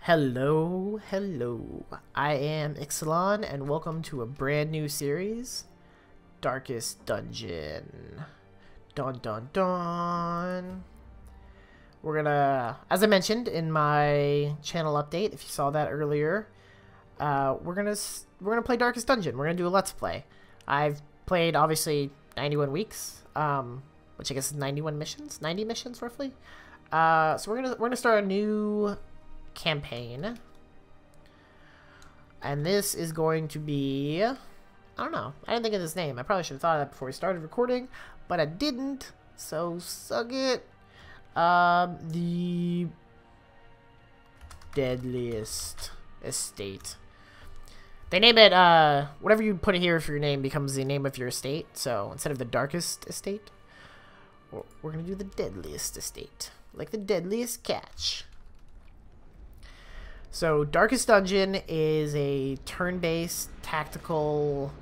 Hello, hello. I am Ixalan, and welcome to a brand new series, Darkest Dungeon. Dun dun dun. We're gonna, as I mentioned in my channel update, if you saw that earlier, we're gonna play Darkest Dungeon. We're gonna do a Let's Play. I've played obviously 91 weeks, which I guess is 91 missions, 90 missions roughly. So we're gonna start a new campaign, and this is going to be, I don't know, I didn't think of this name. I probably should have thought of that before we started recording, but I didn't, so suck it. The Deadliest Estate. They name it, whatever you put it here for your name becomes the name of your estate. So instead of the Darkest Estate, we're gonna do the Deadliest Estate, like the deadliest catch. So, Darkest Dungeon is a turn-based, tactical,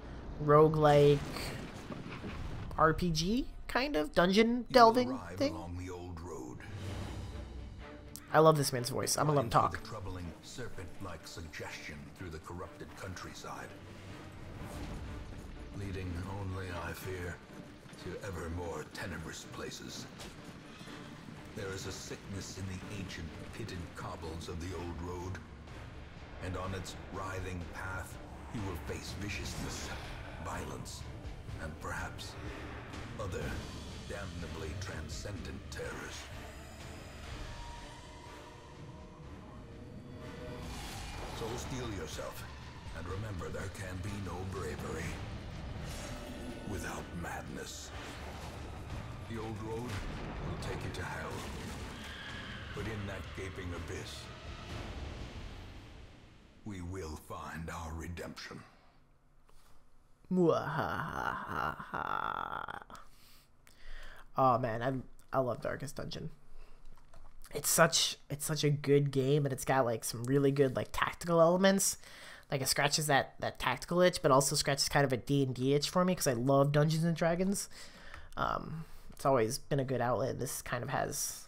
roguelike RPG, kind of, dungeon delving thing. Along the old road. I love this man's voice. I'm gonna let him talk. The troubling serpent-like suggestion through the corrupted countryside, leading only, I fear, to ever more tenebrous places. There is a sickness in the ancient pitted cobbles of the old road, and on its writhing path you will face viciousness, violence, and perhaps other damnably transcendent terrors. So steel yourself, and remember there can be no bravery without madness. The old road will take you to hell, but in that gaping abyss, we will find our redemption. Oh man, I love Darkest Dungeon. It's such a good game, and it's got like some really good like tactical elements. Like it scratches that tactical itch, but also scratches kind of a D&D itch for me because I love Dungeons and Dragons. It's always been a good outlet. This kind of has,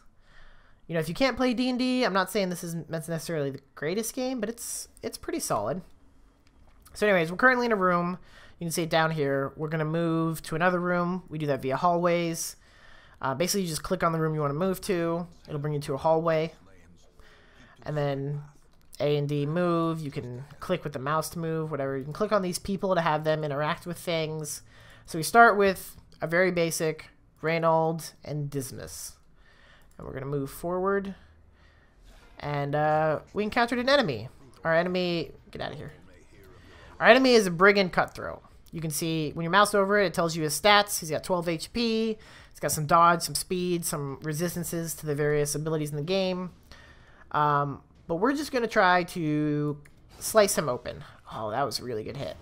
you know, if you can't play D&D, I'm not saying this isn't necessarily the greatest game, but it's pretty solid. So anyways, we're currently in a room. You can see it down here. We're going to move to another room. We do that via hallways. Basically, you just click on the room you want to move to. It'll bring you to a hallway. And then A and D move. You can click with the mouse to move, whatever. You can click on these people to have them interact with things. So we start with a very basic Reynold and Dismas. And we're going to move forward. And we encountered an enemy. Our enemy... Get out of here. Our enemy is a brigand cutthroat. You can see when you mouse over it, it tells you his stats. He's got 12 HP. He's got some dodge, some speed, some resistances to the various abilities in the game. But we're just going to try to slice him open. Oh, that was a really good hit.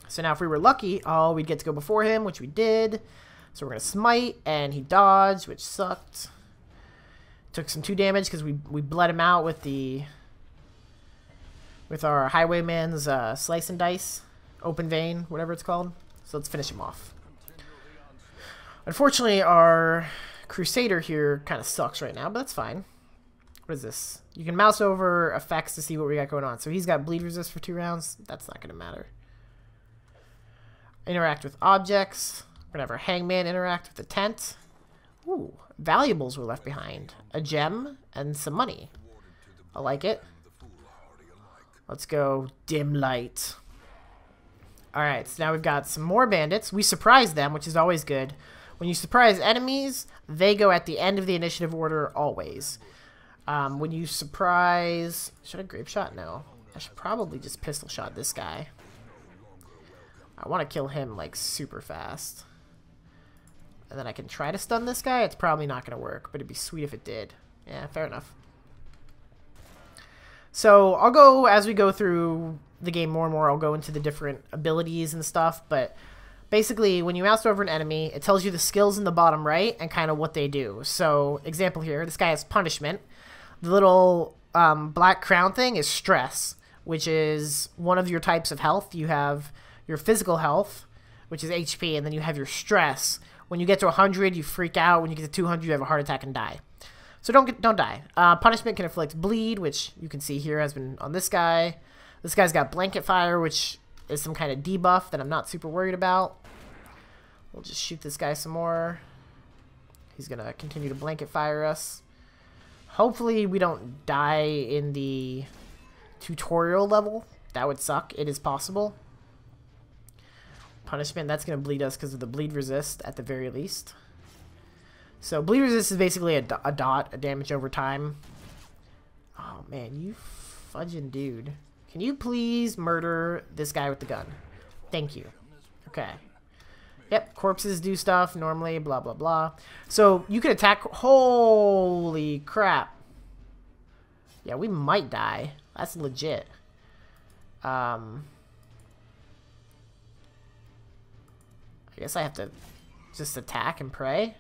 So now if we were lucky, we'd get to go before him, which we did. So we're going to smite, and he dodged, which sucked. Took some 2 damage because we bled him out with our Highwayman's slice and dice, open vein, whatever it's called. So let's finish him off. Unfortunately, our Crusader here kind of sucks right now, but that's fine. What is this? You can mouse over effects to see what we got going on. So he's got bleed resist for 2 rounds. That's not going to matter. Interact with objects. We're going to have our Hangman interact with the tent. Ooh, valuables were left behind. A gem and some money. I like it. Let's go dim light. Alright, so now we've got some more bandits. We surprise them, which is always good. When you surprise enemies, they go at the end of the initiative order always. When you surprise... Should I grape shot? No. I should probably just pistol shot this guy. I want to kill him like super fast. And then I can try to stun this guy. It's probably not going to work, but it'd be sweet if it did. Yeah, fair enough. So I'll go, as we go through the game more and more, I'll go into the different abilities and stuff. But basically, when you mouse over an enemy, it tells you the skills in the bottom right and kind of what they do. So, example here, this guy has punishment. The little black crown thing is stress, which is one of your types of health. You have your physical health, which is HP, and then you have your stress. When you get to 100, you freak out. When you get to 200, you have a heart attack and die. So don't die. Punishment can inflict bleed, which you can see here has been on this guy. This guy's got blanket fire, which is some kind of debuff that I'm not super worried about. We'll just shoot this guy some more. He's going to continue to blanket fire us. Hopefully we don't die in the tutorial level. That would suck. It is possible. Punishment, that's going to bleed us because of the bleed resist at the very least. So bleed resist is basically a dot, a damage over time. Oh man, you fudging dude. Can you please murder this guy with the gun? Thank you. Okay. Yep, corpses do stuff normally, blah, blah, blah. So you can attack... Holy crap. Yeah, we might die. That's legit. I guess I have to just attack and pray.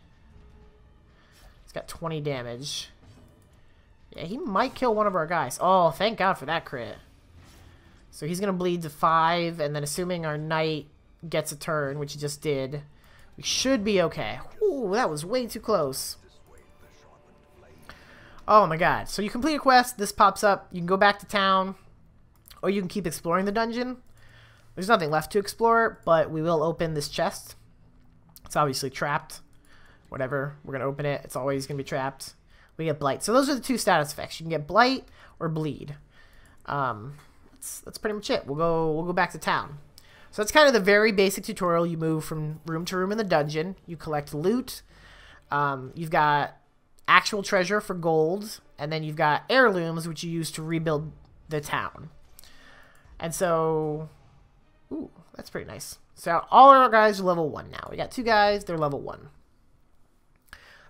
He's got 20 damage. Yeah, he might kill one of our guys. Oh, thank God for that crit. So he's going to bleed to 5, and then assuming our knight gets a turn, which he just did, we should be okay. Ooh, that was way too close. Oh my God. So you complete a quest, this pops up, you can go back to town, or you can keep exploring the dungeon. There's nothing left to explore, but we will open this chest. It's obviously trapped. Whatever, we're going to open it. It's always going to be trapped. We get blight. So those are the two status effects. You can get blight or bleed. That's pretty much it. We'll go back to town. So that's kind of the very basic tutorial. You move from room to room in the dungeon. You collect loot. You've got actual treasure for gold, and then you've got heirlooms, which you use to rebuild the town. And so, ooh, that's pretty nice. So all our guys are level 1 now. We got 2 guys, they're level 1.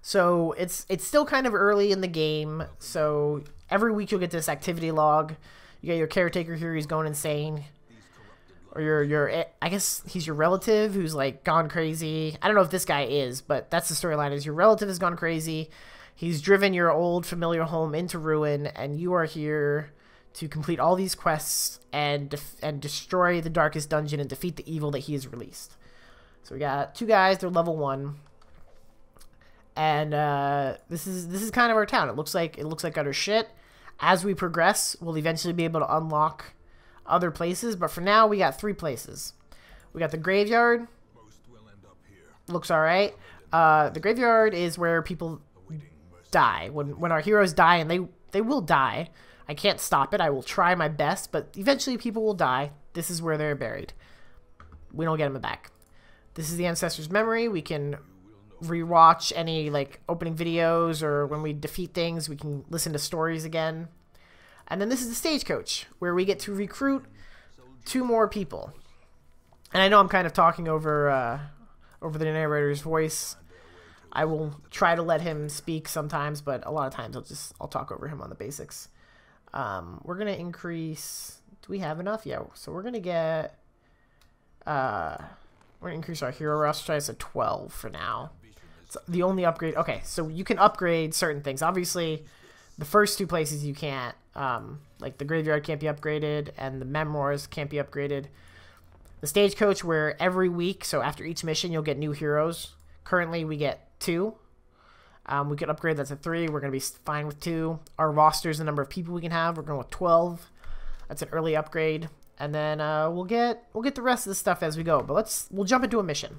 So it's still kind of early in the game. So every week you'll get this activity log. You got your caretaker here, he's going insane. Or your I guess he's your relative who's like gone crazy. I don't know if this guy is, but that's the storyline, is your relative has gone crazy. He's driven your old familiar home into ruin, and you are here to complete all these quests and destroy the darkest dungeon and defeat the evil that he has released. So we got 2 guys, they're level 1. And this is kind of our town. It looks like utter shit. As we progress, we'll eventually be able to unlock other places, but for now we got 3 places. We got the graveyard. Looks all right. The graveyard is where people die. When our heroes die, and they will die. I can't stop it. I will try my best, but eventually people will die. This is where they're buried. We don't get them back. This is the ancestor's memory. We can rewatch any like opening videos, or when we defeat things, we can listen to stories again. And then this is the stagecoach, where we get to recruit 2 more people. And I know I'm kind of talking over the narrator's voice. I will try to let him speak sometimes, but a lot of times I'll talk over him on the basics. We're gonna increase. Do we have enough? Yeah. So we're gonna get. We're gonna increase our hero roster to 12 for now. It's the only upgrade. Okay, so you can upgrade certain things. Obviously, the first 2 places you can't. Like the graveyard can't be upgraded, and the memoirs can't be upgraded. The stagecoach, where every week, so after each mission, you'll get new heroes. Currently, we get 2. We could upgrade that to 3. We're going to be fine with 2. Our roster is the number of people we can have. We're going with 12. That's an early upgrade. And then we'll get the rest of the stuff as we go. But we'll jump into a mission.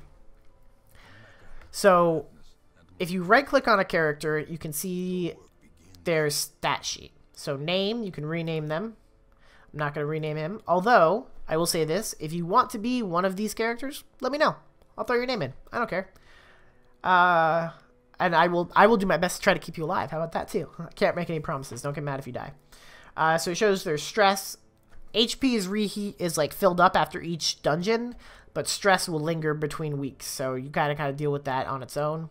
So if you right-click on a character, you can see their stat sheet. So name, you can rename them. I'm not going to rename him. Although, I will say this. If you want to be one of these characters, let me know. I'll throw your name in. I don't care. And I will do my best to try to keep you alive. How about that too? I can't make any promises. Don't get mad if you die. So it shows there's stress. HP is like filled up after each dungeon, but stress will linger between weeks. So you gotta kind of deal with that on its own.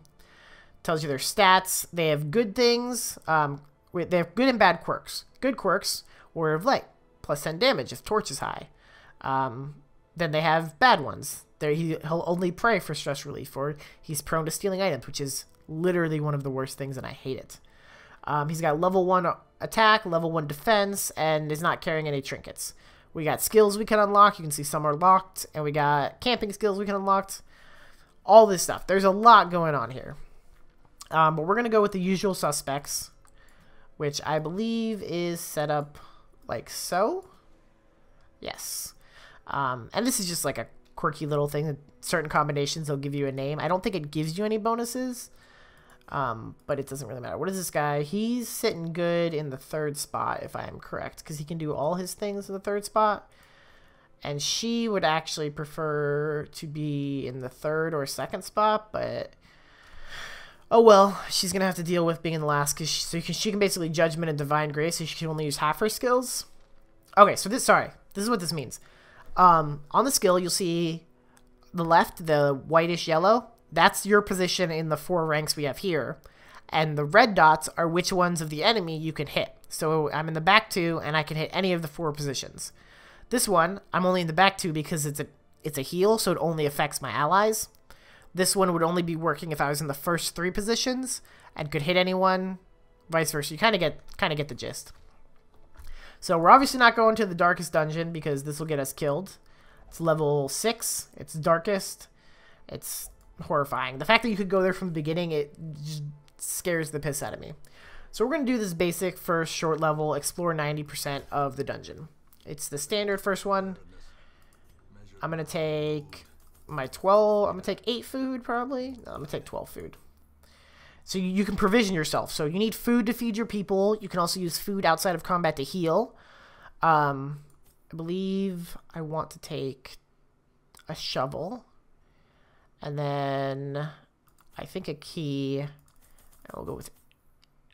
Tells you their stats. They have good things. They have good and bad quirks. Good quirks, Warrior of Light, plus 10 damage if torch is high. Then they have bad ones. He'll only pray for stress relief, or he's prone to stealing items, which is literally one of the worst things, and I hate it. He's got level 1 attack, level 1 defense, and is not carrying any trinkets. We got skills we can unlock. You can see some are locked, and we got camping skills we can unlock. All this stuff. There's a lot going on here. But we're going to go with the usual suspects, which I believe is set up like so. Yes. And this is just like a quirky little thing. Certain combinations, they'll give you a name. I don't think it gives you any bonuses, but it doesn't really matter. What is this guy? He's sitting good in the 3rd spot, if I am correct, because he can do all his things in the 3rd spot. And she would actually prefer to be in the 3rd or 2nd spot, but oh well, she's going to have to deal with being in the last, because she can basically Judgment and Divine Grace, so she can only use half her skills. Okay, so this is what this means. On the skill, you'll see the left, the whitish yellow, that's your position in the 4 ranks we have here. And the red dots are which ones of the enemy you can hit. So I'm in the back 2, and I can hit any of the 4 positions. This one, I'm only in the back 2 because it's a heal, so it only affects my allies. This one would only be working if I was in the first 3 positions and could hit anyone, vice versa. You kind of get the gist. So we're obviously not going to the darkest dungeon because this will get us killed. It's level 6. It's darkest. It's horrifying. The fact that you could go there from the beginning, it just scares the piss out of me. So we're going to do this basic first short level, explore 90% of the dungeon. It's the standard first one. I'm going to take my 12. I'm going to take 8 food probably. No, I'm going to take 12 food. So you can provision yourself. So you need food to feed your people. You can also use food outside of combat to heal. I believe I want to take a shovel. And then I think a key. I'll go with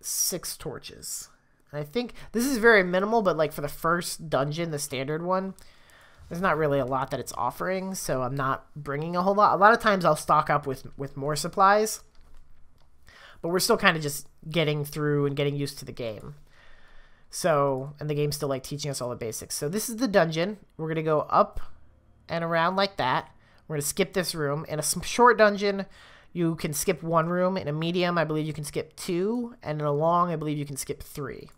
6 torches. And I think this is very minimal, but like for the first dungeon, the standard one, there's not really a lot that it's offering. So I'm not bringing a whole lot. A lot of times I'll stock up with more supplies. But we're still kind of just getting through and getting used to the game. So, and the game's still like teaching us all the basics. So this is the dungeon. We're going to go up and around like that. We're going to skip this room. In a short dungeon, you can skip 1 room. In a medium, I believe you can skip 2. And in a long, I believe you can skip 3.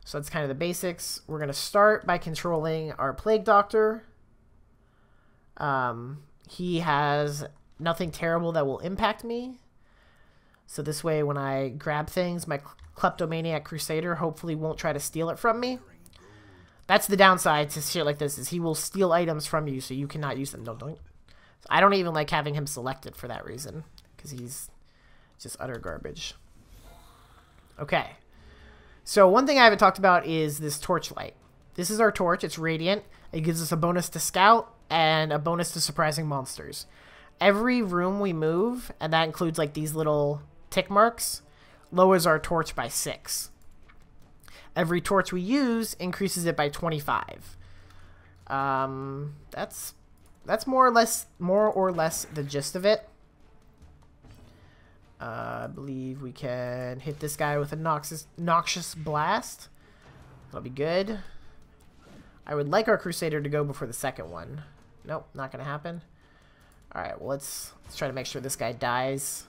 So that's kind of the basics. We're going to start by controlling our Plague Doctor. He has nothing terrible that will impact me. So this way, when I grab things, my kleptomaniac crusader hopefully won't try to steal it from me. That's the downside to shit like this, is he will steal items from you so you cannot use them. No, don't. I don't even like having him selected for that reason, because he's just utter garbage. Okay. So one thing I haven't talked about is this torchlight. This is our torch. It's radiant. It gives us a bonus to scout and a bonus to surprising monsters. Every room we move, and that includes like these little tick marks, lowers our torch by 6. Every torch we use increases it by 25. That's more or less the gist of it. I believe we can hit this guy with a noxious blast. That'll be good. I would like our crusader to go before the second one. Nope, not gonna happen. All right, well let's try to make sure this guy dies.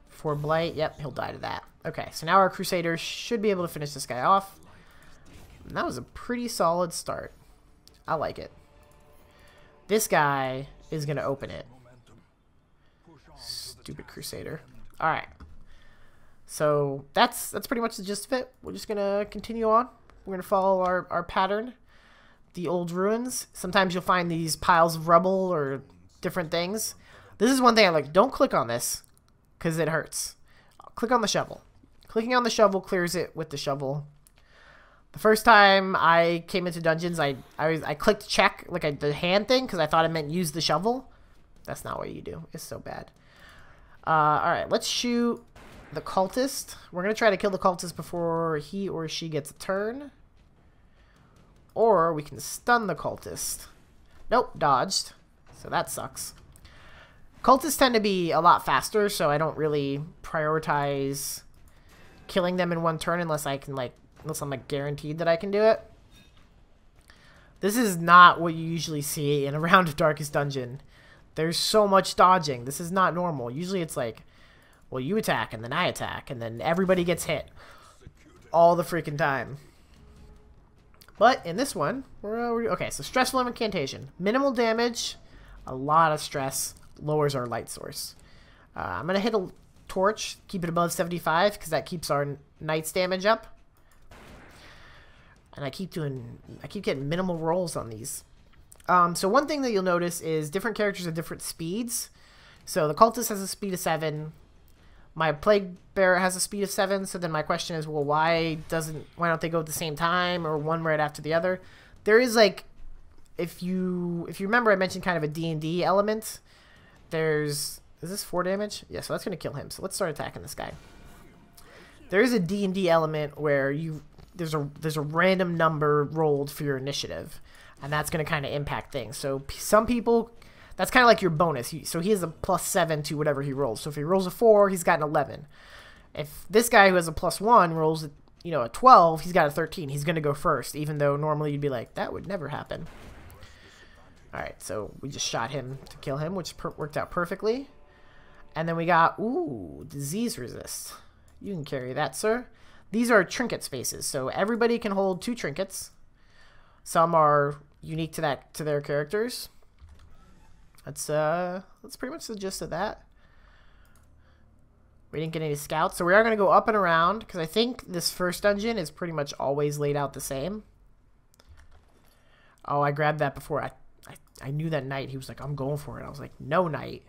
For blight, yep, he'll die to that. Okay, so now our crusader should be able to finish this guy off. And that was a pretty solid start. I like it. This guy is gonna open it. Stupid crusader. All right. So that's pretty much the gist of it. We're just gonna continue on. We're gonna follow our pattern. The old ruins. Sometimes you'll find these piles of rubble or different things. This is one thing I like. Don't click on this because it hurts. Click on the shovel. Clicking on the shovel clears it with the shovel. The first time I came into dungeons, I clicked check, like the hand thing, because I thought it meant use the shovel. That's not what you do. It's so bad. Alright, let's shoot the cultist. We're going to try to kill the cultist before he or she gets a turn. Or we can stun the cultist. Nope, dodged. So that sucks. Cultists tend to be a lot faster, so I don't really prioritize killing them in one turn unless I'm like guaranteed that I can do it. This is not what you usually see in a round of Darkest Dungeon. There's so much dodging. This is not normal. Usually it's like, well, you attack and then I attack and then everybody gets hit all the freaking time. But in this one, we're okay. So stressful incantation, minimal damage, a lot of stress, lowers our light source. I'm gonna hit torch. Keep it above 75 because that keeps our knight's damage up. And I keep getting minimal rolls on these. So one thing that you'll notice is different characters have different speeds. So the cultist has a speed of 7. My plague bearer has a speed of 7. So then my question is, well, why don't they go at the same time or one right after the other? There is like, if you remember, I mentioned kind of a D&D element. Is this 4 damage? Yeah, so that's going to kill him. So let's start attacking this guy. There is a D&D element where there's a random number rolled for your initiative, and that's going to kind of impact things. So some people, that's kind of like your bonus. So he has a +7 to whatever he rolls. So if he rolls a 4, he's got an 11. If this guy who has a +1 rolls a 12, he's got a 13. He's going to go first, even though normally you'd be like, that would never happen. All right, so we just shot him to kill him, which worked out perfectly. And then we got, disease resist. You can carry that, sir. These are trinket spaces, so everybody can hold 2 trinkets. Some are unique to their characters. That's pretty much the gist of that. We didn't get any scouts, so we are going to go up and around, because I think this first dungeon is pretty much always laid out the same. Oh, I grabbed that before. I knew that knight. He was like, I'm going for it. I was like, no, knight.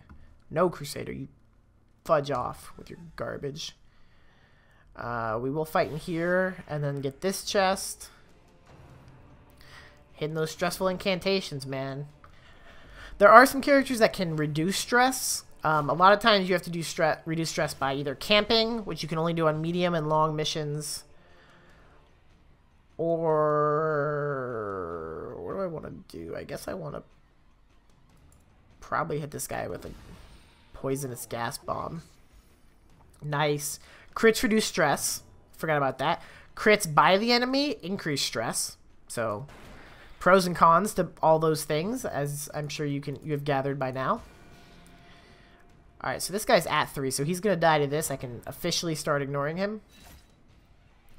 No, crusader. You fudge off with your garbage. We will fight in here and then get this chest. Hitting those stressful incantations, man. There are some characters that can reduce stress. A lot of times you have to reduce stress by either camping, which you can only do on medium and long missions, or what do I want to do? I guess I want to probably hit this guy with a poisonous gas bomb. Nice. Crits reduce stress. Forgot about that. Crits by the enemy increase stress. So pros and cons to all those things, as I'm sure you have gathered by now. Alright, so this guy's at 3, so he's going to die to this. I can officially start ignoring him.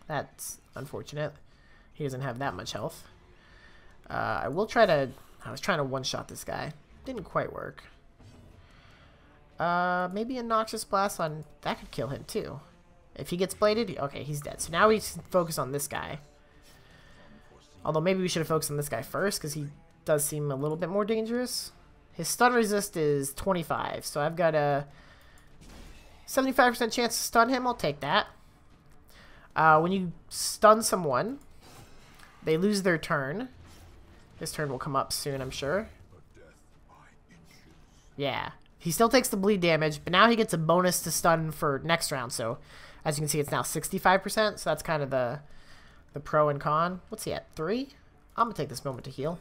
That's unfortunate. He doesn't have that much health. I was trying to one-shot this guy. Didn't quite work. Maybe a Noxious Blast on... That could kill him, too. If he gets bladed... Okay, he's dead. So now we can focus on this guy. Although maybe we should have focused on this guy first, because he does seem a little bit more dangerous. His stun resist is 25, so I've got a 75% chance to stun him. I'll take that. When you stun someone, they lose their turn. His turn will come up soon, I'm sure. Yeah. He still takes the bleed damage, but now he gets a bonus to stun for next round. So, as you can see, it's now 65%. So that's kind of the pro and con. What's he at? 3? I'm going to take this moment to heal.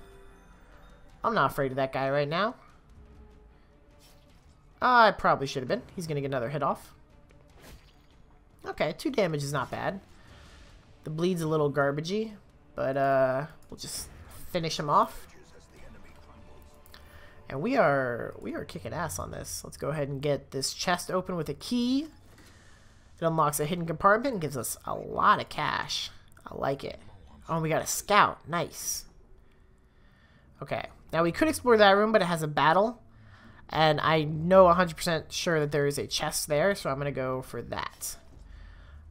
I'm not afraid of that guy right now. I probably should have been. He's going to get another hit off. Okay, 2 damage is not bad. The bleed's a little garbagey, but we'll just finish him off. And we are kicking ass on this. Let's go ahead and get this chest open with a key. It unlocks a hidden compartment and gives us a lot of cash. I like it. Oh, we got a scout. Nice. Okay. Now we could explore that room, but it has a battle. And I know 100% sure that there is a chest there, so I'm going to go for that.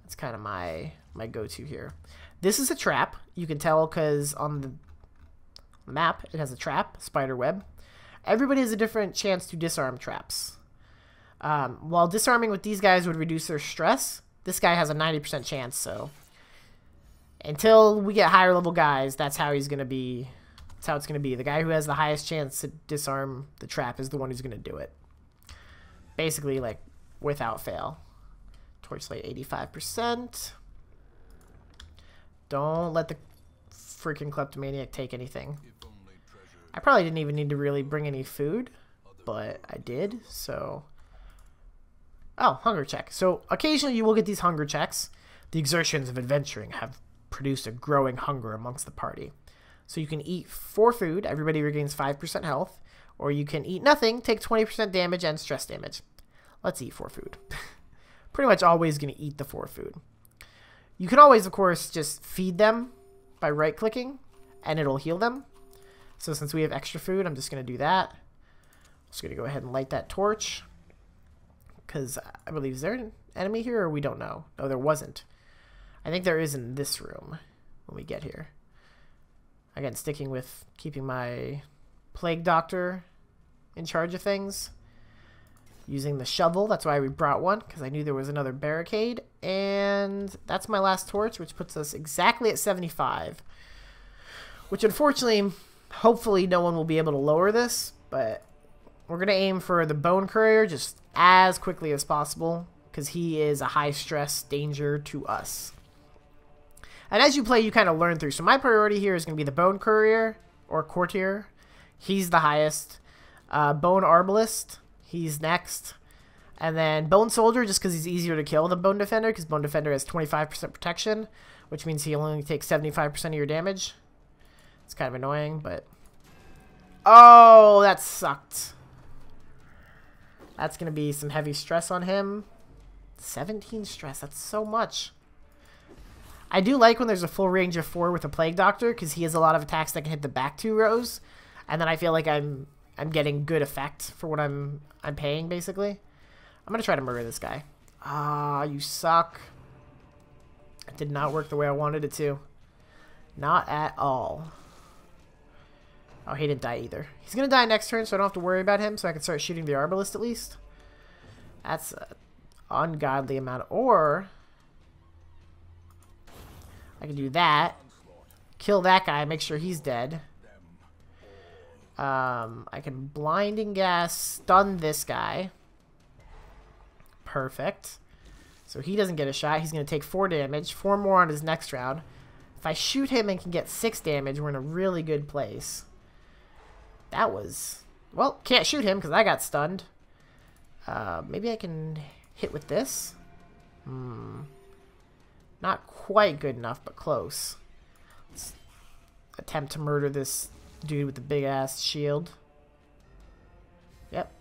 That's kind of my go-to here. This is a trap. You can tell because on the map it has a trap, spider web. Everybody has a different chance to disarm traps. While disarming with these guys would reduce their stress, this guy has a 90% chance, so until we get higher level guys, that's how he's going to be. That's how it's going to be. The guy who has the highest chance to disarm the trap is the one who's going to do it. Basically, like, without fail. Torchlight 85%. Don't let the freaking kleptomaniac take anything. I probably didn't even need to really bring any food, but I did, so... Oh, hunger check. So, occasionally you will get these hunger checks. The exertions of adventuring have produced a growing hunger amongst the party. So you can eat 4 food, everybody regains 5% health, or you can eat nothing, take 20% damage and stress damage. Let's eat 4 food. Pretty much always going to eat the 4 food. You can always, of course, just feed them by right-clicking, and it'll heal them. So since we have extra food, I'm just going to do that. I'm just going to go ahead and light that torch. because I believe, is there an enemy here, or we don't know? No, there wasn't. I think there is in this room when we get here. Again, sticking with keeping my plague doctor in charge of things. Using the shovel, that's why we brought one, because I knew there was another barricade. And that's my last torch, which puts us exactly at 75. Which unfortunately, hopefully no one will be able to lower this, but we're going to aim for the bone courier just as quickly as possible, because he is a high stress danger to us. And as you play, you kind of learn through. So my priority here is going to be the bone courier, or courtier. He's the highest. Bone arbalist, he's next. And then bone soldier, just because he's easier to kill than bone defender, because bone defender has 25% protection, which means he'll only take 75% of your damage. It's kind of annoying, but... Oh, that sucked. That's going to be some heavy stress on him. 17 stress, that's so much. I do like when there's a full range of 4 with a plague doctor, because he has a lot of attacks that can hit the back 2 rows, and then I feel like I'm getting good effect for what I'm paying, basically. I'm gonna try to murder this guy. Ah, you suck. It did not work the way I wanted it to. Not at all. Oh, he didn't die either. He's gonna die next turn, so I don't have to worry about him, so I can start shooting the arbalist at least. That's an ungodly amount. Or I can do that. Kill that guy, make sure he's dead. I can blinding gas, stun this guy. Perfect. So he doesn't get a shot. He's going to take 4 damage. 4 more on his next round. If I shoot him and can get 6 damage, we're in a really good place. That was... Well, can't shoot him because I got stunned. Maybe I can hit with this. Not quite good enough, but close. Let's attempt to murder this dude with the big ass shield. Yep.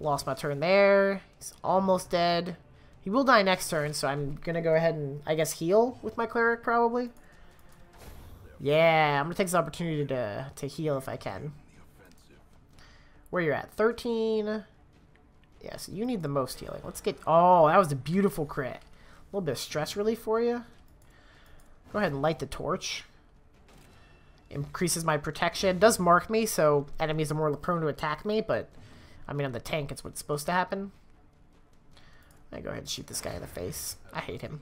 Lost my turn there. He's almost dead. He will die next turn, so I'm gonna go ahead and, I guess, heal with my cleric, probably. Yeah, I'm gonna take this opportunity to heal if I can. Where you're at? 13. Yeah, so you need the most healing. Let's get... Oh, that was a beautiful crit. A little bit of stress relief for you. Go ahead and light the torch. Increases my protection. Does mark me, so enemies are more prone to attack me, but I mean, I'm the tank. It's what's supposed to happen. I go ahead and shoot this guy in the face. I hate him.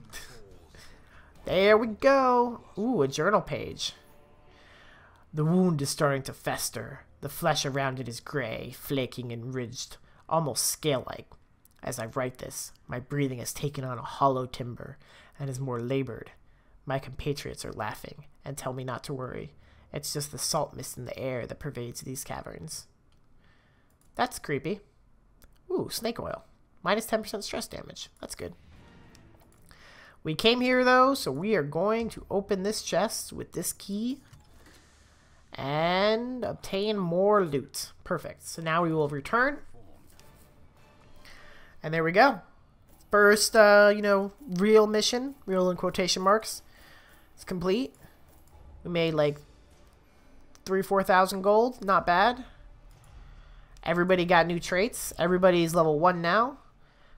There we go. Ooh, a journal page. The wound is starting to fester. The flesh around it is gray, flaking and ridged, almost scale-like. As I write this, my breathing has taken on a hollow timbre and is more labored. My compatriots are laughing and tell me not to worry. It's just the salt mist in the air that pervades these caverns. That's creepy. Ooh, snake oil. Minus 10% stress damage. That's good. We came here, though, so we are going to open this chest with this key and obtain more loot. Perfect. So now we will return. And there we go. First, real mission, real in quotation marks, it's complete. We made like 3,000-4,000 gold. Not bad. Everybody got new traits. Everybody's level 1 now.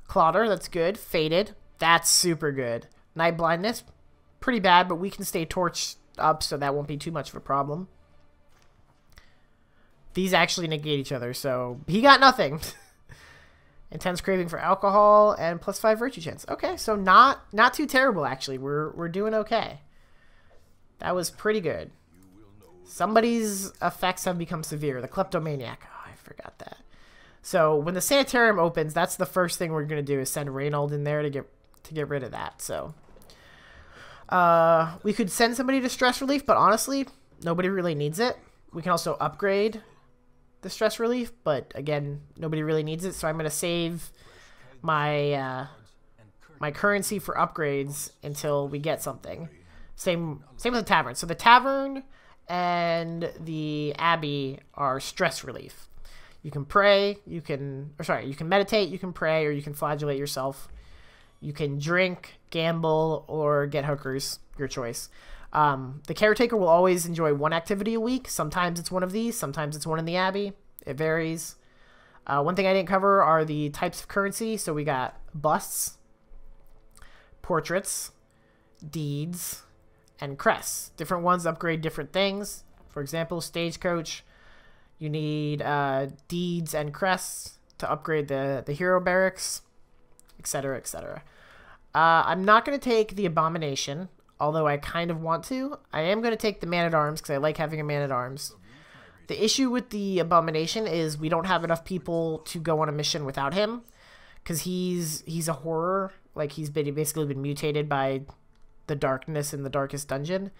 Clotter, that's good. Faded, that's super good. Night blindness, pretty bad, but we can stay torched up, so that won't be too much of a problem. These actually negate each other, so he got nothing. Intense craving for alcohol and +5 virtue chance. Okay, so not too terrible actually. We're doing okay. That was pretty good. Somebody's effects have become severe. The kleptomaniac. Oh, I forgot that. So when the sanitarium opens, that's the first thing we're gonna do is send Reynold in there to get rid of that. So we could send somebody to stress relief, but honestly, nobody really needs it. We can also upgrade the stress relief, but again, nobody really needs it. So I'm gonna save my my currency for upgrades until we get something. Same with the tavern. So the tavern and the abbey are stress relief. You can pray, you can meditate, you can pray, or you can flagellate yourself. You can drink, gamble, or get hookers, your choice. The caretaker will always enjoy one activity a week. Sometimes it's one of these, sometimes it's one in the abbey. It varies. One thing I didn't cover are the types of currency. So we got busts, portraits, deeds, and crests. Different ones upgrade different things. For example, stagecoach, you need deeds and crests to upgrade the hero barracks, etc., etc. I'm not going to take the Abomination, although I kind of want to. I am going to take the Man-at-Arms because I like having a Man-at-Arms. The issue with the Abomination is we don't have enough people to go on a mission without him because he's a horror. Like, he's basically been mutated by the darkness in the darkest dungeon.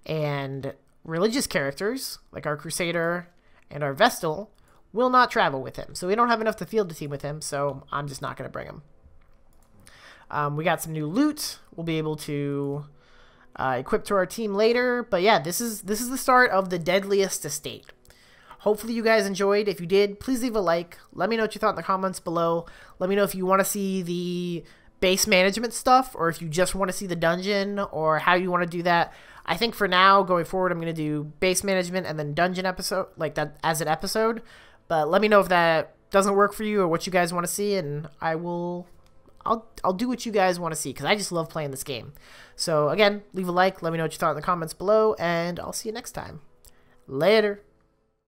And religious characters, like our Crusader and our Vestal, will not travel with him. So we don't have enough to field the team with him, so I'm just not going to bring him. We got some new loot we'll be able to equip to our team later. But yeah, this is the start of the Deadliest Estate. Hopefully you guys enjoyed. If you did, please leave a like. Let me know what you thought in the comments below. Let me know if you want to see the base management stuff or if you just want to see the dungeon or how you want to do that. I think for now, going forward, I'm going to do base management and then dungeon episode, like that as an episode. But let me know if that doesn't work for you or what you guys want to see, and I'll do what you guys want to see because I just love playing this game. So again, leave a like. Let me know what you thought in the comments below, and I'll see you next time. Later.